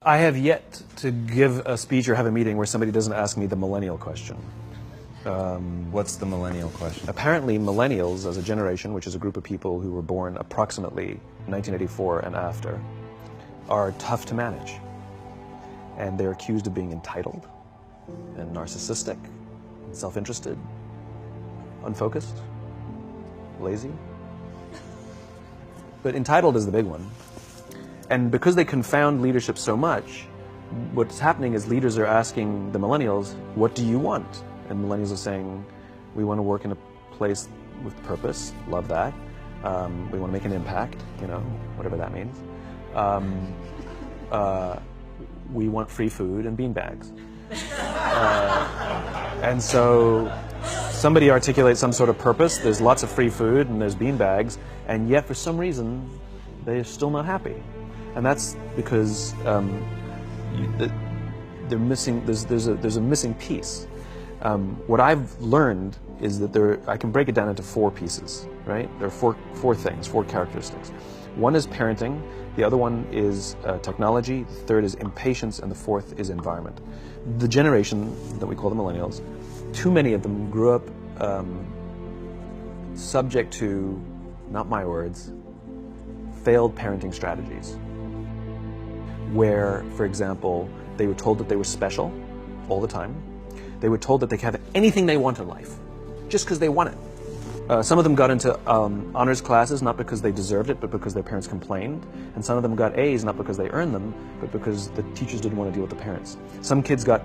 I have yet to give a speech or have a meeting where somebody doesn't ask me the millennial question. What's the millennial question? Apparently, millennials as a generation, which is a group of people who were born approximately 1984 and after, are tough to manage. And they're accused of being entitled and narcissistic, and self-interested, unfocused, lazy. But entitled is the big one. And because they confound leadership so much, what's happening is leaders are asking the millennials, what do you want? And millennials are saying, we want to work in a place with purpose, love that. We want to make an impact, you know, whatever that means. We want free food and beanbags. And so somebody articulates some sort of purpose, there's lots of free food and there's beanbags, and yet for some reason, they're still not happy. And that's because they're missing. There's a missing piece. What I've learned is that I can break it down into four pieces. Right? There are four things, four characteristics. One is parenting. The other one is technology. The third is impatience, and the fourth is environment. The generation that we call the millennials, too many of them grew up subject to, not my words, failed parenting strategies. Where, for example, they were told that they were special all the time. They were told that they could have anything they want in life, just because they want it. Some of them got into honors classes, not because they deserved it, but because their parents complained. And some of them got A's, not because they earned them, but because the teachers didn't want to deal with the parents. Some kids got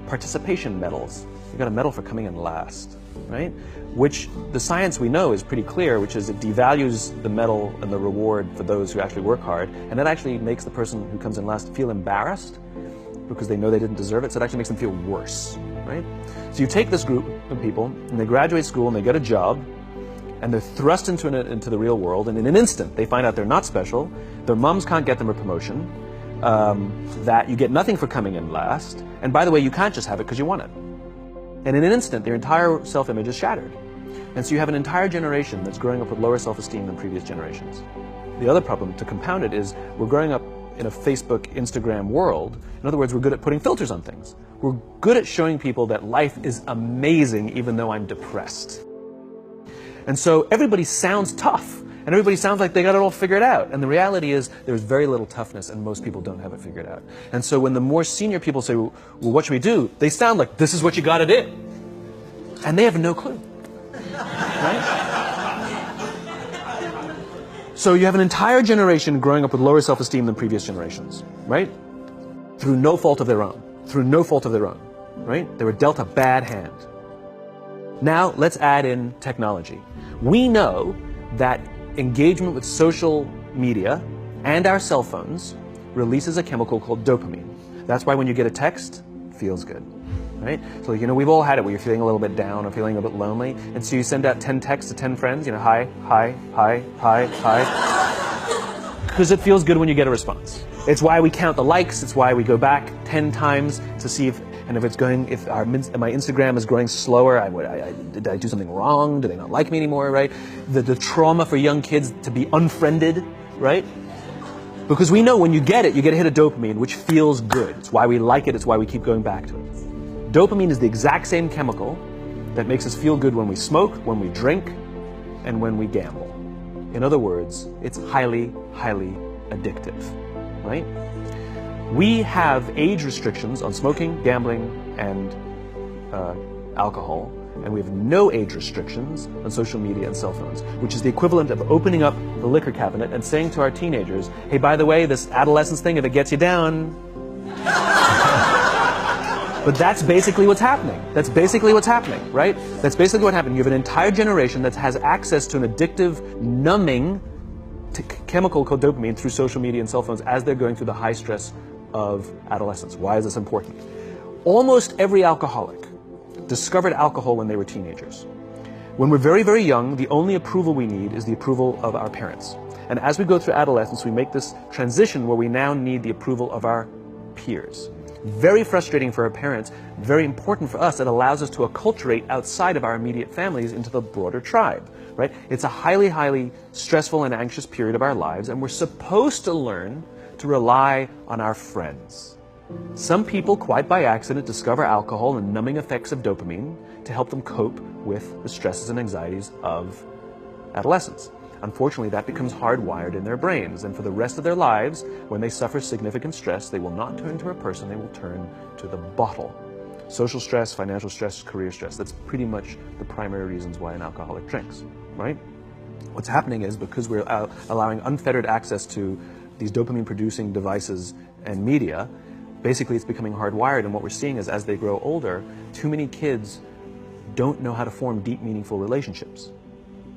participation medals. You got a medal for coming in last, right? Which the science we know is pretty clear, which is it devalues the medal and the reward for those who actually work hard, and it actually makes the person who comes in last feel embarrassed because they know they didn't deserve it, so it actually makes them feel worse, right? So you take this group of people, and they graduate school, and they get a job, and they're thrust into the real world, and in an instant, they find out they're not special, their moms can't get them a promotion, that you get nothing for coming in last, and by the way, you can't just have it because you want it. And in an instant, their entire self-image is shattered. And so you have an entire generation that's growing up with lower self-esteem than previous generations. The other problem, to compound it, is we're growing up in a Facebook, Instagram world. In other words, we're good at putting filters on things. We're good at showing people that life is amazing even though I'm depressed. And so everybody sounds tough, and everybody sounds like they got it all figured out. And the reality is there's very little toughness, and most people don't have it figured out. And so when the more senior people say, well, what should we do? They sound like, this is what you got to do. And they have no clue. Right? So you have an entire generation growing up with lower self-esteem than previous generations, right? Through no fault of their own. Through no fault of their own, right? They were dealt a bad hand. Now let's add in technology. We know that engagement with social media and our cell phones releases a chemical called dopamine. That's why when you get a text, it feels good. Right? So, you know, we've all had it where you're feeling a little bit down or feeling a bit lonely, and so you send out 10 texts to 10 friends, you know, hi, hi, hi, hi, hi, because it feels good when you get a response. It's why we count the likes, it's why we go back 10 times to see if my Instagram is growing slower, did I do something wrong? Do they not like me anymore, right? The trauma for young kids to be unfriended, right? Because we know when you get a hit of dopamine, which feels good. It's why we like it, it's why we keep going back to it. Dopamine is the exact same chemical that makes us feel good when we smoke, when we drink, and when we gamble. In other words, it's highly, highly addictive, right? We have age restrictions on smoking, gambling, and alcohol, and we have no age restrictions on social media and cell phones, which is the equivalent of opening up the liquor cabinet and saying to our teenagers, hey, by the way, this adolescence thing, if it gets you down... But that's basically what's happening. That's basically what's happening, right? That's basically what happened. You have an entire generation that has access to an addictive, numbing chemical called dopamine through social media and cell phones as they're going through the high stress of adolescence. Why is this important? Almost every alcoholic discovered alcohol when they were teenagers. When we're very, very young, the only approval we need is the approval of our parents. And as we go through adolescence, we make this transition where we now need the approval of our peers. Very frustrating for our parents, very important for us. It allows us to acculturate outside of our immediate families into the broader tribe, right? It's a highly, highly stressful and anxious period of our lives, and we're supposed to learn to rely on our friends. Some people, quite by accident, discover alcohol and numbing effects of dopamine to help them cope with the stresses and anxieties of adolescence. Unfortunately, that becomes hardwired in their brains, and for the rest of their lives, when they suffer significant stress, they will not turn to a person, they will turn to the bottle. Social stress, financial stress, career stress, that's pretty much the primary reasons why an alcoholic drinks, right? What's happening is, because we're allowing unfettered access to these dopamine-producing devices and media, basically it's becoming hardwired, and what we're seeing is, as they grow older, too many kids don't know how to form deep, meaningful relationships.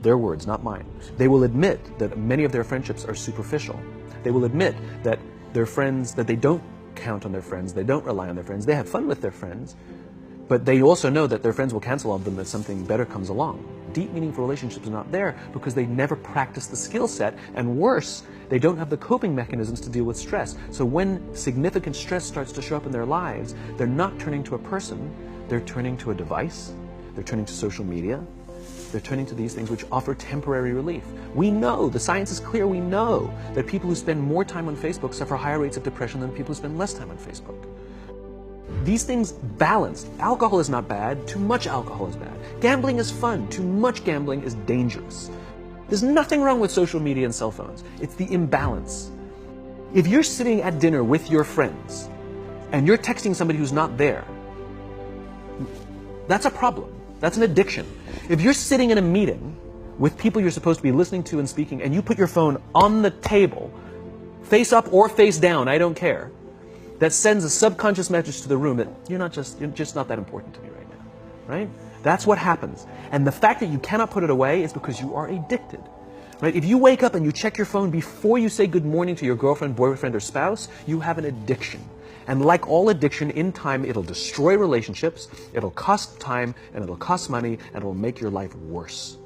Their words, not mine. They will admit that many of their friendships are superficial. They will admit that their friends, that they don't count on their friends, they don't rely on their friends, they have fun with their friends, but they also know that their friends will cancel on them if something better comes along. Deep, meaningful relationships are not there because they never practice the skill set, and worse, they don't have the coping mechanisms to deal with stress. So when significant stress starts to show up in their lives, they're not turning to a person, they're turning to a device, they're turning to social media, they're turning to these things which offer temporary relief. We know, the science is clear, we know that people who spend more time on Facebook suffer higher rates of depression than people who spend less time on Facebook. These things balance. Alcohol is not bad, too much alcohol is bad. Gambling is fun, too much gambling is dangerous. There's nothing wrong with social media and cell phones. It's the imbalance. If you're sitting at dinner with your friends and you're texting somebody who's not there, that's a problem. That's an addiction. If you're sitting in a meeting with people you're supposed to be listening to and speaking, and you put your phone on the table, face up or face down, I don't care, that sends a subconscious message to the room that you're just not that important to me right now, right? That's what happens. And the fact that you cannot put it away is because you are addicted, right? If you wake up and you check your phone before you say good morning to your girlfriend, boyfriend, or spouse, you have an addiction. And like all addiction, in time, it'll destroy relationships, it'll cost time, and it'll cost money, and it'll make your life worse.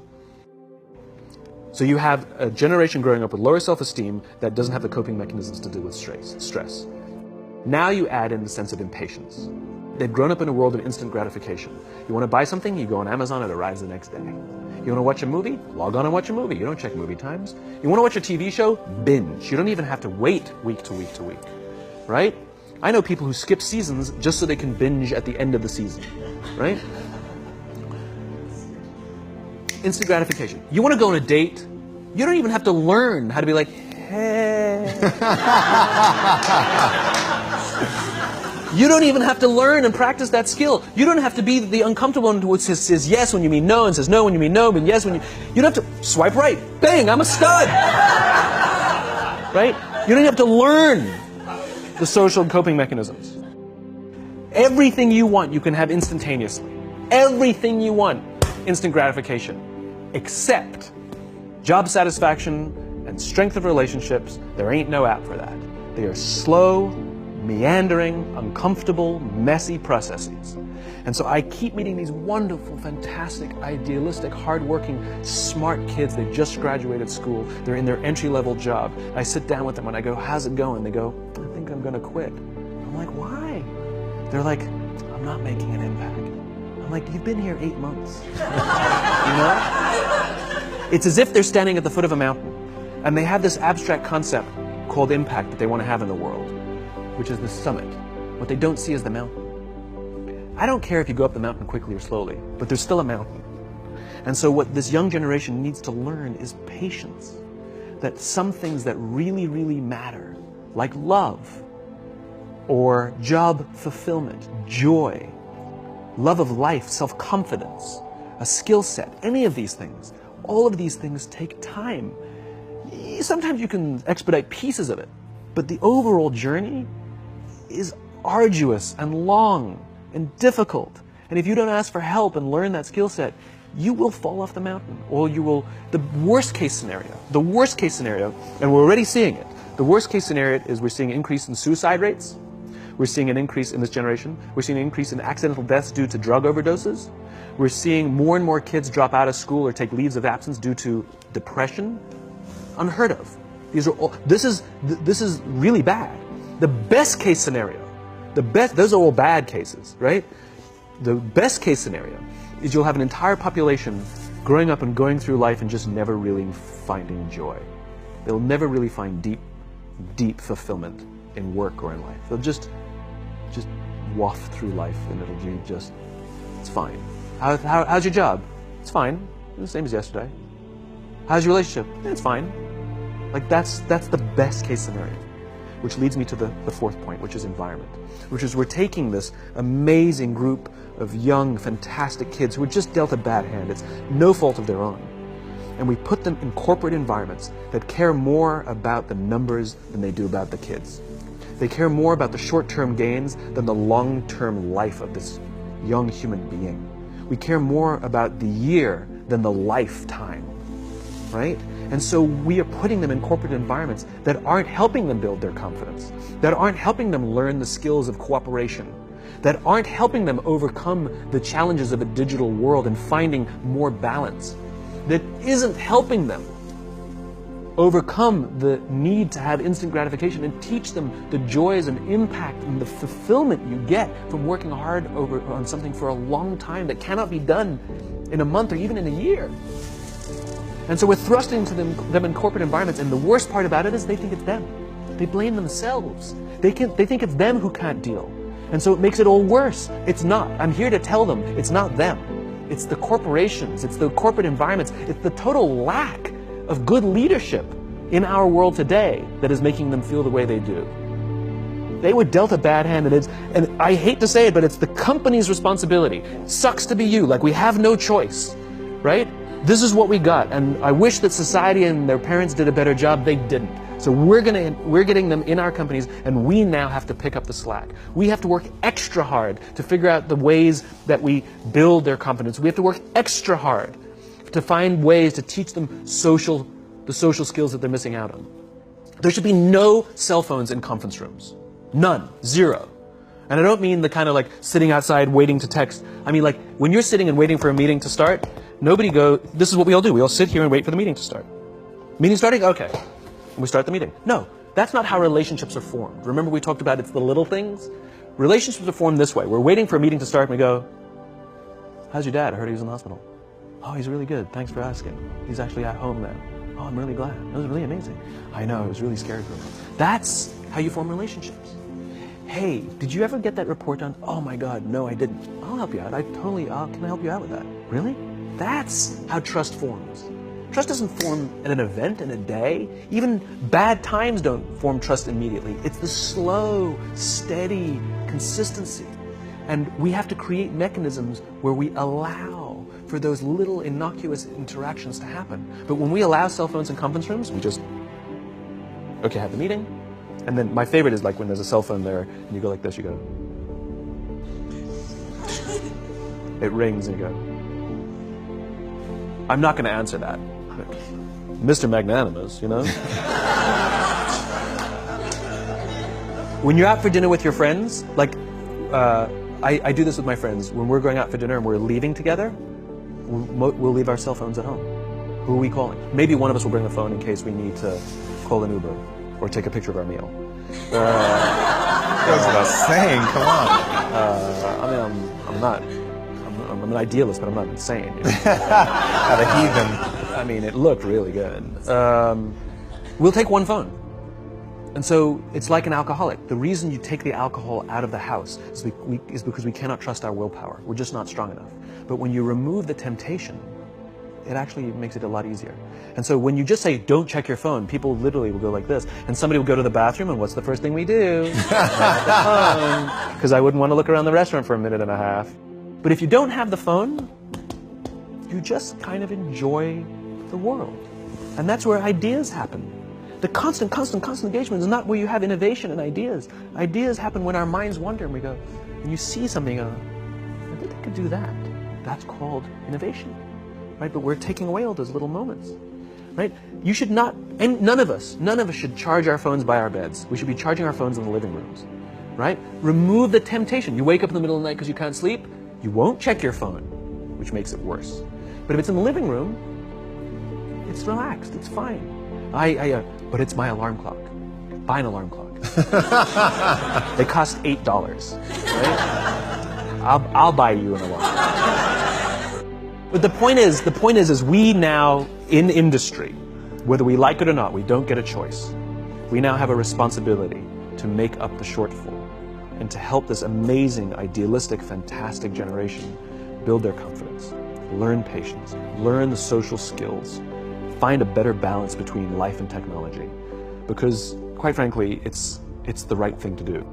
So you have a generation growing up with lower self-esteem that doesn't have the coping mechanisms to deal with stress. Now you add in the sense of impatience. They've grown up in a world of instant gratification. You want to buy something, you go on Amazon, it arrives the next day. You want to watch a movie? Log on and watch a movie. You don't check movie times. You want to watch a TV show? Binge. You don't even have to wait week to week to week, right? I know people who skip seasons just so they can binge at the end of the season, right? Instant gratification. You want to go on a date? You don't even have to learn how to be like, hey. You don't even have to learn and practice that skill. You don't have to be the uncomfortable one who says yes when you mean no, and says no when you mean no, but yes when you... You don't have to swipe right. Bang, I'm a stud. Right? You don't have to learn the social coping mechanisms. Everything you want, you can have instantaneously. Everything you want, instant gratification. Except job satisfaction and strength of relationships, there ain't no app for that. They are slow, meandering, uncomfortable, messy processes. And so I keep meeting these wonderful, fantastic, idealistic, hardworking, smart kids. They just graduated school. They're in their entry-level job. I sit down with them and I go, how's it going? They go, I think I'm going to quit. I'm like, why? They're like, I'm not making an impact. I'm like, you've been here 8 months. You know? It's as if they're standing at the foot of a mountain and they have this abstract concept called impact that they want to have in the world, which is the summit. What they don't see is the mountain. I don't care if you go up the mountain quickly or slowly, but there's still a mountain. And so what this young generation needs to learn is patience. That some things that really, really matter, like love, or job fulfillment, joy, love of life, self-confidence, a skill set, any of these things, all of these things take time. Sometimes you can expedite pieces of it, but the overall journey is arduous and long and difficult. And if you don't ask for help and learn that skill set, you will fall off the mountain, or you will, the worst case scenario, and we're already seeing it, the worst case scenario is we're seeing an increase in suicide rates, we're seeing an increase in this generation, we're seeing an increase in accidental deaths due to drug overdoses, we're seeing more and more kids drop out of school or take leaves of absence due to depression. Unheard of. These are all, this is really bad. The best case scenario, those are all bad cases, right? The best case scenario is you'll have an entire population growing up and going through life and just never really finding joy. They'll never really find deep, deep fulfillment in work or in life. They'll just waft through life, and it'll be just, it's fine. How's your job? It's fine. The same as yesterday. How's your relationship? It's fine. Like that's the best case scenario. Which leads me to the fourth point, which is environment. Which is we're taking this amazing group of young, fantastic kids who were just dealt a bad hand. It's no fault of their own. And we put them in corporate environments that care more about the numbers than they do about the kids. They care more about the short-term gains than the long-term life of this young human being. We care more about the year than the lifetime, right? And so we are putting them in corporate environments that aren't helping them build their confidence, that aren't helping them learn the skills of cooperation, that aren't helping them overcome the challenges of a digital world and finding more balance, that isn't helping them overcome the need to have instant gratification and teach them the joys and impact and the fulfillment you get from working hard on something for a long time that cannot be done in a month or even in a year. And so we're thrusting to them in corporate environments, and the worst part about it is they think it's them. They blame themselves. They think it's them who can't deal. And so it makes it all worse. It's not. I'm here to tell them it's not them. It's the corporations, it's the corporate environments, it's the total lack of good leadership in our world today that is making them feel the way they do. They were dealt a bad hand, and I hate to say it, but it's the company's responsibility. Sucks to be you, like we have no choice, right? This is what we got, and I wish that society and their parents did a better job. They didn't. So we're getting them in our companies, and we now have to pick up the slack. We have to work extra hard to figure out the ways that we build their confidence. We have to work extra hard to find ways to teach them the social skills that they're missing out on. There should be no cell phones in conference rooms. None. Zero. And I don't mean the kind of like sitting outside waiting to text. I mean like when you're sitting and waiting for a meeting to start, this is what we all do. We all sit here and wait for the meeting to start. Meeting starting? Okay. And we start the meeting. No, that's not how relationships are formed. Remember we talked about it's the little things? Relationships are formed this way. We're waiting for a meeting to start and we go, how's your dad? I heard he was in the hospital. Oh, he's really good. Thanks for asking. He's actually at home now. Oh, I'm really glad. That was really amazing. I know, it was really scary for him. That's how you form relationships. Hey, did you ever get that report done? Oh my God, no, I didn't. I'll help you out. Can I help you out with that? Really? That's how trust forms. Trust doesn't form at an event in a day. Even bad times don't form trust immediately. It's the slow, steady consistency. And we have to create mechanisms where we allow for those little innocuous interactions to happen. But when we allow cell phones in conference rooms, we just, okay, have the meeting. And then my favorite is like when there's a cell phone there and you go like this, you go. It rings and you go. I'm not going to answer that. Mr. Magnanimous, you know? When you're out for dinner with your friends, like I do this with my friends. When we're going out for dinner and we're leaving together, we'll leave our cell phones at home. Who are we calling? Maybe one of us will bring the phone in case we need to call an Uber or take a picture of our meal. That goes without saying, come on. I'm an idealist, but I'm not insane. You know? Not a heathen. I mean, it looked really good. We'll take one phone. And so it's like an alcoholic. The reason you take the alcohol out of the house is because we cannot trust our willpower. We're just not strong enough. But when you remove the temptation, it actually makes it a lot easier. And so when you just say, don't check your phone, people literally will go like this. And somebody will go to the bathroom, and what's the first thing we do? Because I wouldn't want to look around the restaurant for a minute and a half. But if you don't have the phone, you just kind of enjoy the world. And that's where ideas happen. The constant engagement is not where you have innovation and ideas. Ideas happen when our minds wander and we go, and you see something, I think I could do that. That's called innovation, right? But we're taking away all those little moments, right? You should not, and none of us should charge our phones by our beds. We should be charging our phones in the living rooms, right? Remove the temptation. You wake up in the middle of the night because you can't sleep, you won't check your phone, which makes it worse. But if it's in the living room, it's relaxed, it's fine. But it's my alarm clock. Buy an alarm clock. They cost $8, right? I'll buy you an alarm. But the point is we now, in industry, whether we like it or not, we don't get a choice. We now have a responsibility to make up the shortfall and to help this amazing, idealistic, fantastic generation build their confidence, learn patience, learn the social skills, find a better balance between life and technology. Because, quite frankly, it's the right thing to do.